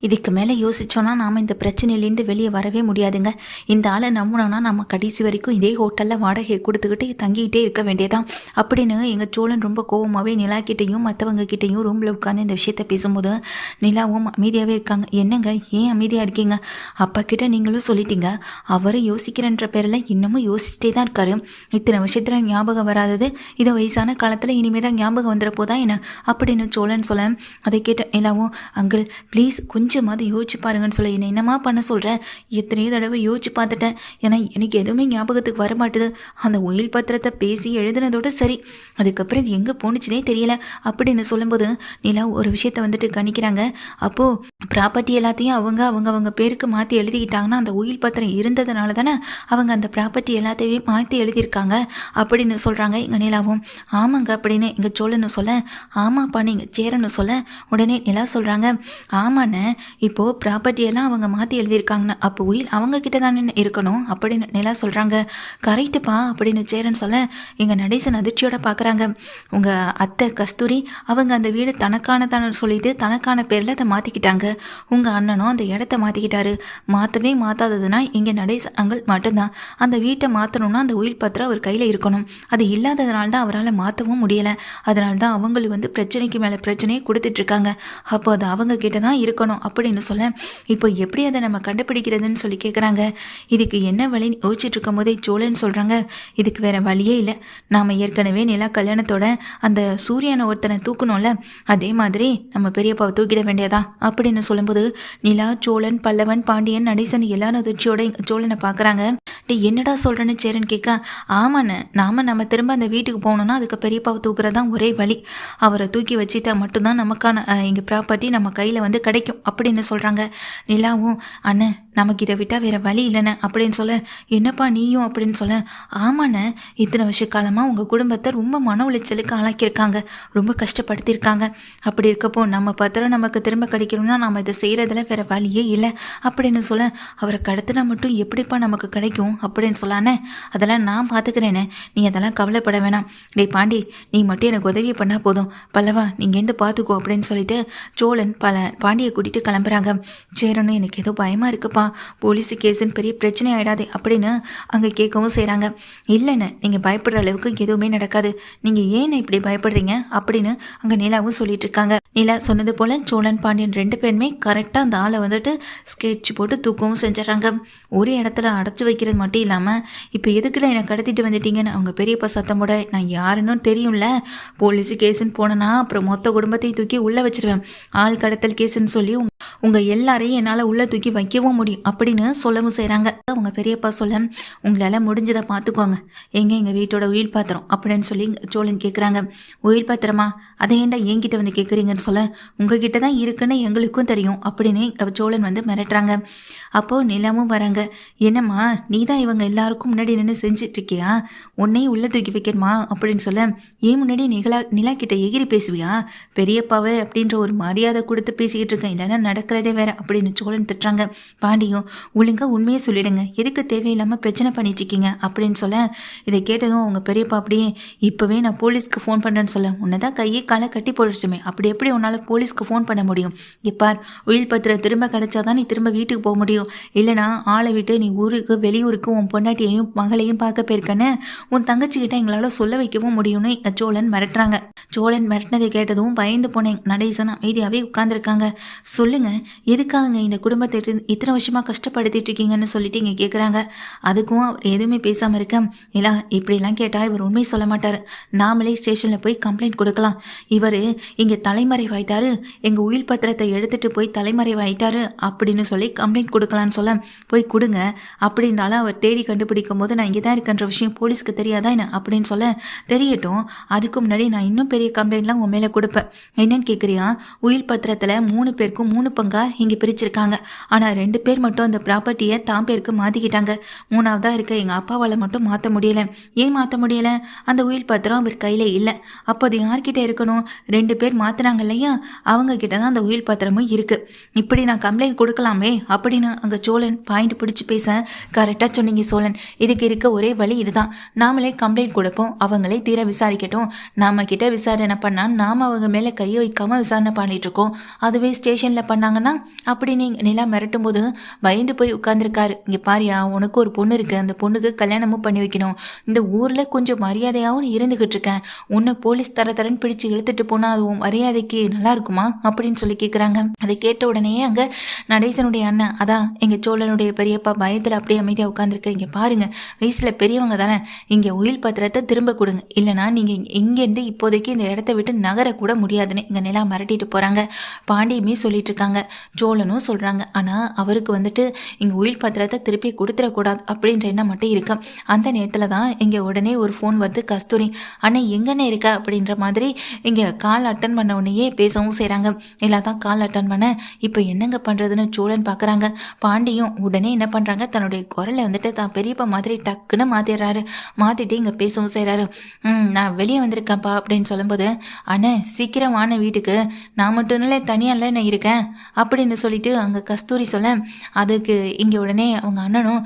இதுக்கு மேலே யோசிச்சோன்னா நாம் இந்த பிரச்சனையிலேருந்து வெளியே வரவே முடியாதுங்க. இந்த ஆளை நம்பினோன்னா நம்ம கடைசி வரைக்கும் இதே ஹோட்டலில் வாடகை கொடுத்துக்கிட்டு தங்கிக்கிட்டே இருக்க வேண்டியதான் அப்படின்னு எங்கள் சோழன் ரொம்ப கோவமாகவே நிலாக்கிட்டையும் மற்றவங்க கிட்டேயும் ரூமில் உட்காந்து இந்த விஷயத்த பேசும்போது நிலாவும் அமைதியாகவே இருக்காங்க. என்னங்க ஏன் அமைதியாக இருக்கீங்க? அப்பா கிட்ட நீங்களும் சொல்லிட்டீங்க, அவரை யோசிக்கிறன்ற பேரில் இன்னமும் யோசிச்சுட்டே தான் இருக்காரு. இத்தனை விஷயத்தில் ஞாபகம் வராதது இதோ வயசான காலத்தில் இனிமேல் தான் ஞாபகம் வந்துடப்போதான் என்ன அப்படின்னு சோழன் சொல்ல, அதை கேட்ட நிலாவும் அங்கிள் ப்ளீஸ் கொஞ்சமாவது யோசிச்சு பாருங்கன்னு சொல்ல, என்னம்மா பண்ண சொல்கிறேன்? எத்தனையோ தடவை யோசிச்சு பார்த்துட்டேன். ஏன்னா எனக்கு எதுவுமே ஞாபகத்துக்கு வர மாட்டுது. அந்த உயில் பத்திரத்தை பேசி எழுதுனதோட சரி, அதுக்கப்புறம் இது எங்கே போணுச்சுனே தெரியல அப்படின்னு சொல்லும்போது நிலா ஒரு விஷயத்த வந்துட்டு கணிக்கிறாங்க. அப்போது ப்ராப்பர்ட்டி எல்லாத்தையும் அவங்க பேருக்கு மாற்றி எழுதிக்கிட்டாங்கன்னா அந்த உயில் பத்திரம் இருந்ததுனால தானே அவங்க அந்த ப்ராப்பர்ட்டி எல்லாத்தையும் மாற்றி எழுதியிருக்காங்க அப்படின்னு சொல்கிறாங்க எங்கள் நிலாவும். ஆமாங்க அப்படின்னு எங்கள் சோழன்னு சொல்ல, ஆமாப்பா நீங்கள் சேரன்னு சொல்ல, உடனே நிலா சொல்கிறாங்க, ஆமாண்ணே இப்போது ப்ராப்பர்ட்டியெல்லாம் அவங்க மாற்றி எழுதியிருக்காங்கன்னு அப்போ உயில் அவங்க கிட்ட தானே இருக்கணும் அப்படின்னு நிலா சொல்கிறாங்க. கரெக்டுப்பா அப்படின்னு சேரன் சொல்ல, எங்கள் நடேசன் அதிர்ச்சியோட பார்க்குறாங்க. உங்கள் அத்தை கஸ்தூரி அவங்க அந்த வீடு தனக்கானதானு சொல்லிட்டு தனக்கான பேரில் அதை மாற்றிக்கிட்டாங்க. உங்கள் அண்ணனும் அந்த இடத்த மாற்றிக்கிட்டாரு. மாற்றவே மாற்றாததுன்னா இங்கே நடேசன் அங்கிள் மட்டும்தான். அந்த வீட்டை மாற்றணும்னா அந்த உயில் பத்திரம் அவர் கையில் இருக்கணும். அது இல்லாததுனால தான் அவரால் மாற்றவும் முடியலை. அதனால தான் அவங்களுக்கு பிரச்சனைக்கு மேலே பிரச்சனையை கொடுத்துட்ருக்காங்க. அப்போ அது அவங்க கிட்ட தான் இருக்கணும் அப்படின்னு சொல்ல, இப்போ எப்படி அதை நம்ம கண்டுபிடிக்கிறதுன்னு சொல்லி கேட்குறாங்க. இதுக்கு என்ன வழின்னு யோசிச்சுட்டு இருக்கும் போதே சோழன்னு சொல்கிறாங்க, இதுக்கு வேற வழியே இல்லை. நாம் ஏற்கனவே நிலா கல்யாணத்தோட அந்த சூரியனை ஒருத்தனை தூக்கணும்ல, அதே மாதிரி நம்ம பெரியப்பாவை தூக்கிட வேண்டியதா அப்படின்னு சொல்லும்போது நிலா, சோழன், பல்லவன், பாண்டியன், நடேசன் எல்லாரும் அதிர்ச்சியோட சோழனை பார்க்குறாங்க. என்னடா சொல்கிறேன்னு சேரன் கேட்க, ஆமாண்ணே நம்ம திரும்ப அந்த வீட்டுக்கு போகணுன்னா அதுக்கு பெரியப்பாவை தூக்குறதான் ஒரே வழி. அவரை தூக்கி வச்சுட்டா மட்டும்தான் நமக்கான எங்கள் ப்ராப்பர்ட்டி நம்ம கையில் கிடைக்கும் அப்படின்னு சொல்கிறாங்க. நிலாவும் அண்ணன் நமக்கு இதை விட்டால் வேறு வழி இல்லைண்ணே அப்படின்னு சொல்ல, என்னப்பா நீயும் அப்படின்னு சொல்ல, ஆமாண்ணே இத்தனை வருஷ காலமாக உங்கள் குடும்பத்தை ரொம்ப மன உளைச்சலுக்கு ஆளாக்கியிருக்காங்க, ரொம்ப கஷ்டப்படுத்தியிருக்காங்க. அப்படி இருக்கப்போ நம்ம பத்திரம் நமக்கு திரும்ப கிடைக்கணும்னா நம்ம இதை செய்கிறதுல வேறு வழியே இல்லை அப்படின்னு சொல்ல, அவரை கடத்தினா மட்டும் எப்படிப்பா நமக்கு கிடைக்கும் அப்படின்னு சொல்லானே, அதெல்லாம் நான் பார்த்துக்கிறேனே, நீ அதெல்லாம் கவலைப்பட வேணாம். டேய் பாண்டி, நீ மட்டும் எனக்கு உதவி பண்ணால் போதும், பல்லவா நீங்கள் எந்த பார்த்துக்கோ அப்படின்னு சொல்லிட்டு சோழன் பாண்டியை கூட்டிகிட்டு கிளம்புறாங்க. சேரனும் எனக்கு ஏதோ பயமாக இருக்குப்பா, போலீஸு கேஸுன்னு பெரிய பிரச்சனை ஆகிடாதே அப்படின்னு அங்கே கேட்கவும் செய்கிறாங்க. இல்லைன்னு நீங்கள் பயப்படுற அளவுக்கு எதுவுமே நடக்காது, நீங்கள் ஏன்னு இப்படி பயப்படுறீங்க அப்படின்னு அங்கே நிலாவும் சொல்லிட்டு இருக்காங்க. நிலா சொன்னது போல் சோழன், பாண்டியன் ரெண்டு பேருமே கரெக்டாக அந்த ஆளை ஸ்கெட்ச் போட்டு தூக்கவும் செஞ்சிடறாங்க. ஒரு இடத்துல அடைச்சி வைக்கிறது மட்டும் இல்லாமல், இப்போ எதுக்குள்ள என்னை கடத்திட்டு வந்துட்டீங்கன்னு அவங்க பெரியப்பா சத்தமோட, நான் யாருன்னு தெரியும்ல, போலீஸு கேஸுன்னு போனேன்னா அப்புறம் மொத்த குடும்பத்தையும் தூக்கி உள்ளே வச்சிருவேன், ஆள் கடத்தல் கேஸுன்னு சொல்லி உங்கள் எல்லாரையும் என்னால் உள்ளே தூக்கி வைக்கவும் முடியும் அப்படின்னு சொல்லவும் செய்கிறாங்க. அவங்க பெரியப்பா சொல்ல, உங்களால் முடிஞ்சதை பார்த்துக்கோங்க, எங்கள் வீட்டோட உயில் பாத்திரம் அப்படின்னு சொல்லி சோழன் கேட்குறாங்க. உயில் பாத்திரமா, அதை ஏன்டா என்கிட்ட கேட்குறீங்கன்னு சொல்ல, உங்ககிட்ட தான் இருக்குன்னு எங்களுக்கும் தெரியும் அப்படின்னு சோழன் மிரட்டுறாங்க. அப்போது நிலாவும் வராங்க. என்னம்மா நீ தான் இவங்க எல்லாருக்கும் முன்னாடி நின்று செஞ்சிட்ருக்கியா, உன்னையும் உள்ளே தூக்கி வைக்கணுமா அப்படின்னு சொல்ல, ஏன் முன்னாடி நிலா கிட்ட எகிரி பேசுவியா, பெரியப்பாவை அப்படின்ற ஒரு மரியாதை கொடுத்து பேசிக்கிட்டு இருக்கேன், இல்லைன்னா நடக்கிறதே வேற அப்படின்னு சோழன் திட்டுறாங்க. பாண்டியும் ஒழுங்காக உண்மையே சொல்லிடுங்க, எதுக்கு தேவையில்லாமல் பிரச்சனை பண்ணிட்டு இருக்கீங்க அப்படின்னு சொல்ல, இதை கேட்டதும் அவங்க பெரியப்பா அப்படியே, இப்போவே நான் போலீஸ்க்கு ஃபோன் பண்ணுறேன்னு சொல்ல, உன்னை தான் கையை காலை கட்டி போட்டுட்டுமே, அப்படி எப்படி உன்னால் போலீஸ்க்கு ஃபோன் பண்ண முடியும்? இப்பார், உயில் பத்திரம் திரும்ப கிடைச்சாதான் நீ திரும்ப வீட்டுக்கு போக முடியும், இல்லைனா ஆளை விட்டு நீ ஊருக்கு வெளியூருக்கு உன் பொண்டாட்டியையும் மகளையும் பார்க்க போயிருக்கன்னு உன் தங்கச்சிக்கிட்ட எங்களால் சொல்ல வைக்கவும் முடியும்னு சோழன் மிரட்டுறாங்க. சோழன் மிரட்டினதை கேட்டதும் பயந்து போனேன். நடேசன் அமைதியாகவே உட்காந்துருக்காங்க. சொல்லுங்க, எதுக்காக இந்த குடும்பத்தை இத்தனை வருஷமாக கஷ்டப்படுத்திட்டு இருக்கீங்கன்னு சொல்லிட்டு இங்கே கேட்குறாங்க. அதுக்கும் அவர் எதுவுமே பேசாமல் இருக்க, இல்லை இப்படிலாம் கேட்டால் இவர் உண்மை சொல்ல மாட்டார், நாமளே ஸ்டேஷனில் போய் கம்ப்ளைண்ட் கொடுக்கலாம், இவர் இங்கே தலைமறைவாயிட்டாரு, எங்கள் உயில் பத்திரத்தை எடுத்துகிட்டு போய் தலைமறைவாயிட்டாரு அப்படின்னு சொல்லி கம்ப்ளைண்ட் கொடுக்கலான்னு சொல்ல, போய் கொடுங்க, அப்படி இருந்தாலும் அவர் தேடி கண்டுபிடிக்கும் போது நான் இங்கே தான் இருக்கன்ற விஷயம் போலீஸ்க்கு தெரியாதா என்ன அப்படின்னு சொல்ல, தெரியட்டும், அதுக்கு முன்னாடி நான் இன்னும் பெரிய கம்ப்ளைண்ட்லாம் உன் மேலே கொடுப்பேன். என்னன்னு கேட்குறியா, உயில் பத்திரத்தில் 3 பேருக்கும் 3 பங்கா இங்கே பிரிச்சிருக்காங்க, ஆனால் 2 பேர் மட்டும் அந்த ப்ராப்பர்ட்டியை தான் பேருக்கு மாற்றிக்கிட்டாங்க, 3ஆவதாக இருக்க எங்கள் அப்பாவால் மட்டும் மாற்ற முடியலை. ஏன் மாற்ற முடியலை? அந்த உயில் பத்திரம் அவர் கையில் இல்லை. அப்போ அது யார்கிட்ட இருக்கணும்? 2 பேர் மாற்றினாங்க இல்லையா, அவங்க கிட்ட தான் அந்த உயில் பத்திரமும் இருக்குது. இப்படி நான் கம்ப்ளைண்ட் கொடுக்கலாமே அப்படின்னு அங்கே சோழன் பாயிண்ட் பிடிச்சி பேச, கரெக்டாக சொன்னீங்க சோழன், இதுக்கு இருக்க ஒரே வழி இதுதான், நாமளே கம்ப்ளைண்ட் கொடுப்போம், அவங்களே தீர விசாரிக்கட்டும், நாம கிட்ட விசாரணை பண்ணால் நாம் அவங்க மேலே கையை வைக்காமல் விசாரணை பண்ணிட்டு இருக்கோம், அதுவே ஸ்டேஷனில் பண்ணாங்கன்னா அப்படின்னு நிலா மிரட்டும் போது பயந்து போய் உட்காந்துருக்காரு. இங்கே பாரியா, உனக்கு ஒரு பொண்ணு இருக்குது, அந்த பொண்ணுக்கு கல்யாணமும் பண்ணி வைக்கணும், இந்த ஊரில் கொஞ்சம் மரியாதையாகவும் இருந்துக்கிட்டு இருக்கேன், உன்னை போலீஸ் தரன்னு பிடிச்சி இழுத்துட்டு போனால் அது மரியாதைக்கு நல்லா இருக்குமா அப்படின்னு சொல்லி கேட்குறாங்க. அதை கேட்ட உடனே அங்கே நடேசனுடைய அண்ணன், அதான் எங்கள் சோழனுடைய பெரியப்பா பயத்தில் அப்படியே அமைதியாக உட்காந்துருக்கு. இங்கே பாருங்கள், வயசில் பெரியவங்க தானே, இங்கே உயில் பத்திரத்தை திரும்ப கொடுங்க, இல்லைனா நீங்கள் இங்கேருந்து இப்போதைக்கு இந்த இடத்த விட்டு நகரக்கூட முடியாதுன்னு இங்கே நிலா மிரட்டிட்டு போகிறாங்க. பாண்டியுமே சொல்லிட்டு இருக்காங்க, சோழனும் சொல்கிறாங்க. ஆனால் அவருக்கு வந்துட்டு இங்கே உயில் பத்திரத்தை திருப்பி கொடுத்துடக்கூடாது அப்படின்ற எண்ணம் மட்டும் இருக்கு. அந்த நேரத்தில் தான் இங்கே உடனே ஒரு ஃபோன் வருது. கஸ்தூரி, அண்ணே எங்கன்னே இருக்க அப்படின்ற மாதிரி இங்கே கால் அட்டன் பண்ண உடனேயே பேசவும் செய்கிறாங்க. எல்லாம் தான் கால் அட்டன் பண்ண இப்போ என்னங்க பண்ணுறதுன்னு சோழன் பார்க்குறாங்க. பாண்டியும் உடனே என்ன பண்ணுறாங்க, தன்னுடைய குரலை வந்துட்டு தான் பெரியப்பா மாதிரி டக்குன்னு மாற்றிடுறாரு. மாற்றிட்டு இங்கே பேசவும் செய்கிறாரு. நான் வெளியே வந்திருக்கேன்ப்பா அப்படின்னு சொல்லும்போது, அண்ணே சீக்கிரம் வான வீட்டுக்கு, நான் மட்டும் இல்லை தனியால நான் இருக்கேன் அப்படின்னு சொல்லிட்டு அங்கே கஸ்தூரி சொல்ல, அதுக்கு இங்கே உடனே அவங்க அண்ணனும்,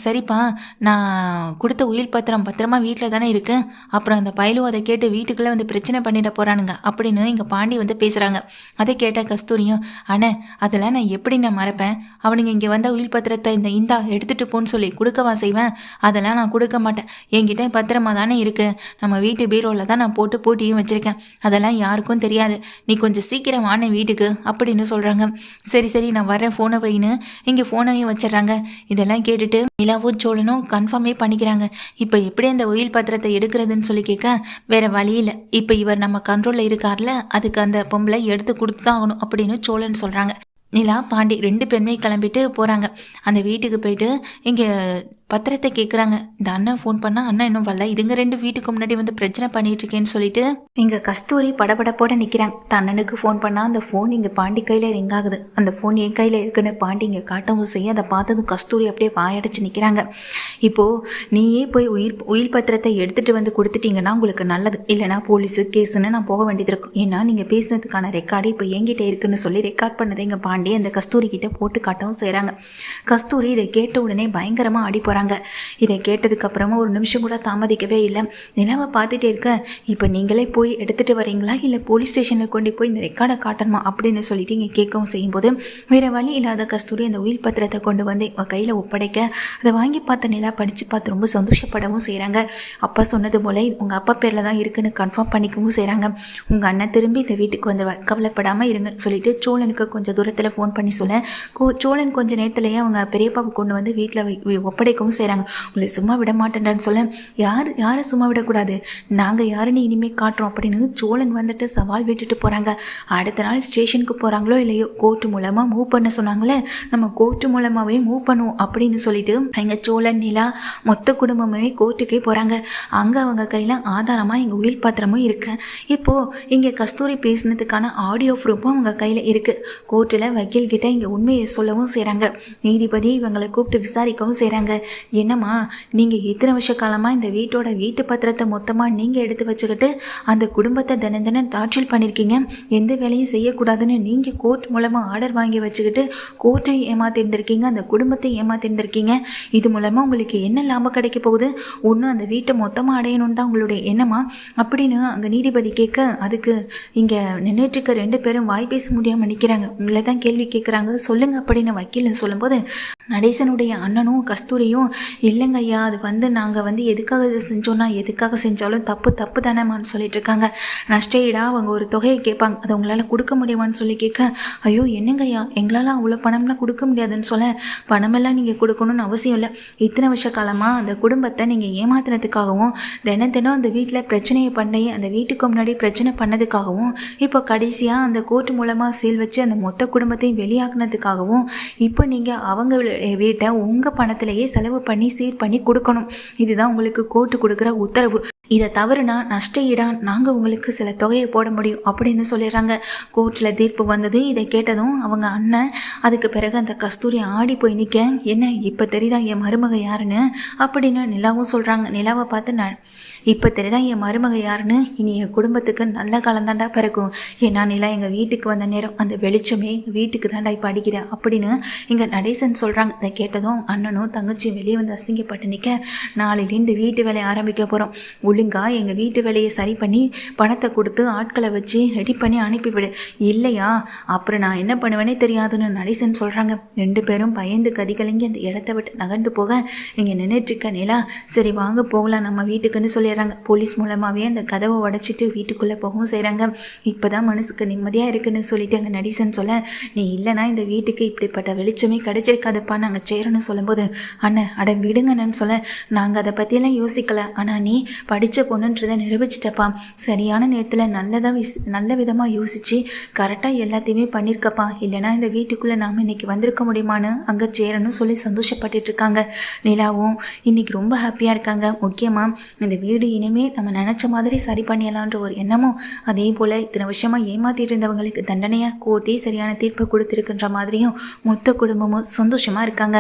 சரிப்பா நான் கொடுத்த உயில் பத்திரம் பத்திரமா வீட்டில் தானே இருக்கு, அப்புறம் அந்த பயலும் அதை கேட்டு வீட்டுக்குள்ளே வந்து பிரச்சனை பண்ணிட போகிறானுங்க அப்படின்னு இங்கே பாண்டி வந்து பேசுகிறாங்க. அதை கேட்ட கஸ்தூரியும், அண்ணே அதெல்லாம் நான் எப்படி நான் மறப்பேன், அவனுங்க இங்கே வந்த உயில் பத்திரத்தை இந்தா எடுத்துகிட்டு போன்னு சொல்லி கொடுக்கவா செய்வேன், அதெல்லாம் நான் கொடுக்க மாட்டேன், என்கிட்ட பத்திரமா தானே இருக்குது, நம்ம வீட்டு பீரோவில் தான் நான் போட்டு பூட்டியும் வச்சுருக்கேன், அதெல்லாம் யாருக்கும் தெரியாது, நீ கொஞ்சம் சீக்கிரம் வானே வீட்டுக்கு அப்படின்னு சொல்கிறாங்க. சரி சரி நான் வரேன், ஃபோனை வைன்னு இங்கே ஃபோனையும் வச்சிடறாங்க. இதெல்லாம் கேட்டுட்டு நிலாவும் சோழனும் கன்ஃபார்மே பண்ணிக்கிறாங்க. இப்போ எப்படி அந்த உயில் பத்திரத்தை எடுக்கிறதுன்னு சொல்லி கேட்க, வேறு வழி இல்லை, இப்போ இவர் நம்ம கண்ட்ரோலில் இருக்கார்ல, அதுக்கு அந்த பொம்பளை எடுத்து கொடுத்து தான் ஆகணும் அப்படின்னு சோழன் சொல்கிறாங்க. நிலா பாண்டி 2 பேருமே கிளம்பிட்டு போகிறாங்க. அந்த வீட்டுக்கு போயிட்டு இங்கே பத்திரத்தை கேட்குறாங்க. இந்த அண்ணன் ஃபோன் பண்ணால் அண்ணன் இன்னும் வரல, இதுங்க 2 வீட்டுக்கு முன்னாடி வந்து பிரச்சனை பண்ணிட்டு இருக்கேன்னு சொல்லிட்டு இங்கே கஸ்தூரி படபடப்போட நிற்கிறாங்க. அண்ணனுக்கு ஃபோன் பண்ணால் அந்த ஃபோன் இங்கே பாண்டி கையில் ரிங் ஆகுது. அந்த ஃபோன் என் கையில் இருக்குன்னு பாண்டி இங்கே காட்டவும் செய்ய, அதை பார்த்ததும் கஸ்தூரி அப்படியே வாயடைச்சு நிற்கிறாங்க. இப்போது நீயே போய் உயில் பத்திரத்தை எடுத்துகிட்டு வந்து கொடுத்துட்டீங்கன்னா உங்களுக்கு நல்லது, இல்லைனா போலீஸு கேஸுன்னு நான் போக வேண்டியது இருக்கும், ஏன்னா நீங்கள் பேசினதுக்கான ரெக்கார்டு இப்போ என்கிட்ட இருக்குன்னு சொல்லி ரெக்கார்ட் பண்ணதை இங்கே பாண்டி அந்த கஸ்தூரி கிட்டே போட்டு காட்டவும் செய்கிறாங்க. கஸ்தூரி இதை கேட்ட உடனே பயங்கரமாக ஆடி போகிறாங்க. இதை கேட்டதுக்கு அப்புறமா ஒரு நிமிஷம் கூட தாமதிக்கவே இல்லை. நிலாவை பார்த்துட்டே இருக்க, இப்போ நீங்களே போய் எடுத்துகிட்டு வரீங்களா இல்லை போலீஸ் ஸ்டேஷனில் கொண்டு போய் இந்த ரெக்கார்டை காட்டணுமா அப்படின்னு சொல்லிட்டு இங்கே கேட்கவும் செய்யும்போது, வேறு வழி இல்லாத கஸ்தூரி அந்த உயில் பத்திரத்தை கொண்டு வந்து கையில் ஒப்படைக்க, அதை வாங்கி பார்த்த நிலா படித்து பார்த்து ரொம்ப சந்தோஷப்படவும் செய்கிறாங்க. அப்பா சொன்னது போல உங்கள் அப்பா பேரில் தான் இருக்குன்னு கன்ஃபார்ம் பண்ணிக்கவும் செய்கிறாங்க. உங்கள் அண்ணன் திரும்பி இந்த வீட்டுக்கு வந்து கவலைப்படாமல் இருங்கன்னு சொல்லிட்டு சோழனுக்கு கொஞ்சம் தூரத்தில் ஃபோன் பண்ணி சொல்ல, சோழன் கொஞ்சம் நேரத்துலேயே அவங்க பெரியப்பாவை கொண்டு வந்து வீட்டில் ஒப்படைக்கவும் செய்கிறாங்க. உங்களை சும்மா விட மாட்டேன்டான்னு சொல்ல, யாரை சும்மா விடக்கூடாது, நாங்கள் யாருன்னு இனிமேல் காட்டுறோம் அப்படின்னு சோழன் வந்துட்டு சவால் விட்டுட்டு போகிறாங்க. அடுத்த நாள் ஸ்டேஷனுக்கு போகிறாங்களோ இல்லையோ, கோர்ட்டு மூலமாக மூவ் பண்ண சொன்னாங்களே, நம்ம கோர்ட்டு மூலமாகவே மூவ் பண்ணுவோம் அப்படின்னு சொல்லிட்டு எங்கள் சோழன் நிலா மொத்த குடும்பமே கோர்ட்டுக்கே போகிறாங்க. அங்கே அவங்க கையில் ஆதாரமாக எங்கள் உயில் பத்திரமும் இருக்கு. இப்போது இங்கே கஸ்தூரி பேசினதுக்கான ஆடியோ ப்ரூஃபும் அவங்க கையில் இருக்குது. கோர்ட்டில் வக்கீல் கிட்ட இங்கே உண்மையை சொல்லவும் செய்கிறாங்க. நீதிபதி இவங்களை கூப்பிட்டு விசாரிக்கவும் செய்கிறாங்க. என்னம்மா, நீங்கள் இத்தனை வருஷ காலமாக இந்த வீட்டு பத்திரத்தை மொத்தமாக நீங்கள் எடுத்து வச்சுக்கிட்டு அந்த குடும்பத்தை தினம் டார்ச்சர் பண்ணியிருக்கீங்க, எந்த வேலையும் செய்யக்கூடாதுன்னு நீங்கள் கோர்ட் மூலமாக ஆர்டர் வாங்கி வச்சுக்கிட்டு கோர்ட்டையும் ஏமாத்திருந்திருக்கீங்க, அந்த குடும்பத்தை ஏமாத்திருந்திருக்கீங்க. இது மூலமாக உங்களுக்கு என்ன லாபம் கிடைக்க போகுது, ஒன்று அந்த வீட்டை மொத்தமாக அடையணும்னு தான் உங்களுடைய எண்ணமா அப்படின்னு அங்கே நீதிபதி கேட்க, அதுக்கு இங்கே நின்றுட்டுருக்க 2 பேரும் வாய் பேச முடியாமல் நிற்கிறாங்க. உங்களை தான் கேள்வி கேட்குறாங்க, சொல்லுங்க அப்படின்னு வக்கீல்னு சொல்லும்போது, நடேசனுடைய அண்ணனும் கஸ்தூரியும், இல்லைங்க ஐயா, அது நாங்கள் எதுக்காக இது செஞ்சோன்னா, எதுக்காக செஞ்சாலும் தப்பு தானேம்மான்னு சொல்லிட்டு இருக்காங்க. நஷ்டஈடா அவங்க ஒரு தொகையை கேட்பாங்க, அதை உங்களால் கொடுக்க முடியுமான்னு சொல்லி கேட்க, ஐயோ என்னங்க ஐயா, எங்களால் அவ்வளோ பணம்லாம் கொடுக்க முடியாதுன்னு சொல்ல, பணமெல்லாம் நீங்கள் கொடுக்கணும்னு அவசியம் இல்லை, இத்தனை வருஷ காலமாக அந்த குடும்பத்தை நீங்கள் ஏமாத்தினதுக்காகவும் தினம் அந்த வீட்டில் பிரச்சனையை பண்ணி அந்த வீட்டுக்கு முன்னாடி பிரச்சனை பண்ணதுக்காகவும், இப்போ கடைசியாக அந்த கோர்ட் மூலமாக சீல் வச்சு அந்த மொத்த குடும்பத்தையும் வெளியாக்குனதுக்காகவும் இப்போ நீங்கள் அவங்க வீட்டை உங்கள் பணத்திலேயே செலவு பண்ணி சீர் பண்ணி கொடுக்கணும். இதுதான் உங்களுக்கு கோர்ட்டு கொடுக்குற உத்தரவு. இதை தவறுனா நஷ்ட ஈடா நாங்கள் உங்களுக்கு சில தொகையை போட முடியும் அப்படின்னு சொல்லிடுறாங்க. கோர்ட்டில் தீர்ப்பு வந்தது. இதை கேட்டதும் அவங்க அண்ணன் அதுக்கு பிறகு அந்த கஸ்தூரி ஆடி போய் நிற்க, என்ன இப்போ தெரியுதா என் மருமக யாருன்னு அப்படின்னு நிலாவும் சொல்கிறாங்க. நிலாவை பார்த்து, இப்போ தெரியுதா என் மருமக யாருன்னு, இனி என் குடும்பத்துக்கு நல்ல காலம் தாண்டா பிறக்கும், ஏன்னா நிலா எங்கள் வீட்டுக்கு வந்த நேரம் அந்த வெளிச்சமே எங்கள் வீட்டுக்கு தாண்டா இப்போ அடிக்கிறேன் அப்படின்னு இங்கே நடேசன் சொல்கிறாங்க. இதை கேட்டதும் அண்ணனும் தங்கச்சியும் வெளியே வந்து அசிங்கப்பட்டு நிற்க, நாளையிலேருந்து வீட்டு வேலையை ஆரம்பிக்க போகிறோம், ஒழுங்காக எங்கள் வீட்டு வேலையை சரி பண்ணி பணத்தை கொடுத்து ஆட்களை வச்சு ரெடி பண்ணி அனுப்பிவிடு. இல்லையா அப்புறம் நான் என்ன பண்ணுவேனே தெரியாதுன்னு நடேசன் சொல்கிறாங்க. 2 பேரும் பயந்து கதிகலங்கி அந்த இடத்த விட்டு நகர்ந்து போக இங்கே நின்றுட்டுருக்க நிலா சரி வாங்க போகலாம் நம்ம வீட்டுக்குன்னு சொல்லிடுறாங்க. போலீஸ் மூலமாகவே அந்த கதவை உடைச்சிட்டு வீட்டுக்குள்ளே போகவும் செய்கிறாங்க. இப்போ தான் மனசுக்கு நிம்மதியாக இருக்குன்னு சொல்லிட்டு அங்கே நடேசன் சொல்ல நீ இல்லைனா இந்த வீட்டுக்கு இப்படிப்பட்ட வெளிச்சமே கிடைச்சிருக்காதுப்பா நாங்கள் சேரணும்னு சொல்லும்போது அண்ணன் அட விடுங்கன்னு சொல்ல நாங்கள் அதை பற்றியெல்லாம் யோசிக்கலை. ஆனால் நீ படித்த பொண்ணுன்றதை நிரூபிச்சிட்டப்பா. சரியான நேரத்தில் நல்ல விதமாக யோசித்து கரெக்டாக எல்லாத்தையுமே பண்ணியிருக்கப்பா. இல்லைனா இந்த வீட்டுக்குள்ளே நாம் இன்றைக்கி வந்திருக்க முடியுமான்னு அங்கே சேரணும் சொல்லி சந்தோஷப்பட்டுட்டு இருக்காங்க. நிலாவும் இன்றைக்கி ரொம்ப ஹாப்பியாக இருக்காங்க. முக்கியமாக இந்த வீடு இனிமேல் நம்ம நினச்ச மாதிரி சரி பண்ணிடலான்ற ஒரு எண்ணமும் அதே போல் இத்தனை வருஷமாக ஏமாற்றிட்டு இருந்தவங்களுக்கு தண்டனையாக கோர்ட்டே சரியான தீர்ப்பு கொடுத்துருக்குன்ற மாதிரியும் மொத்த குடும்பமும் சந்தோஷமாக இருக்காங்க.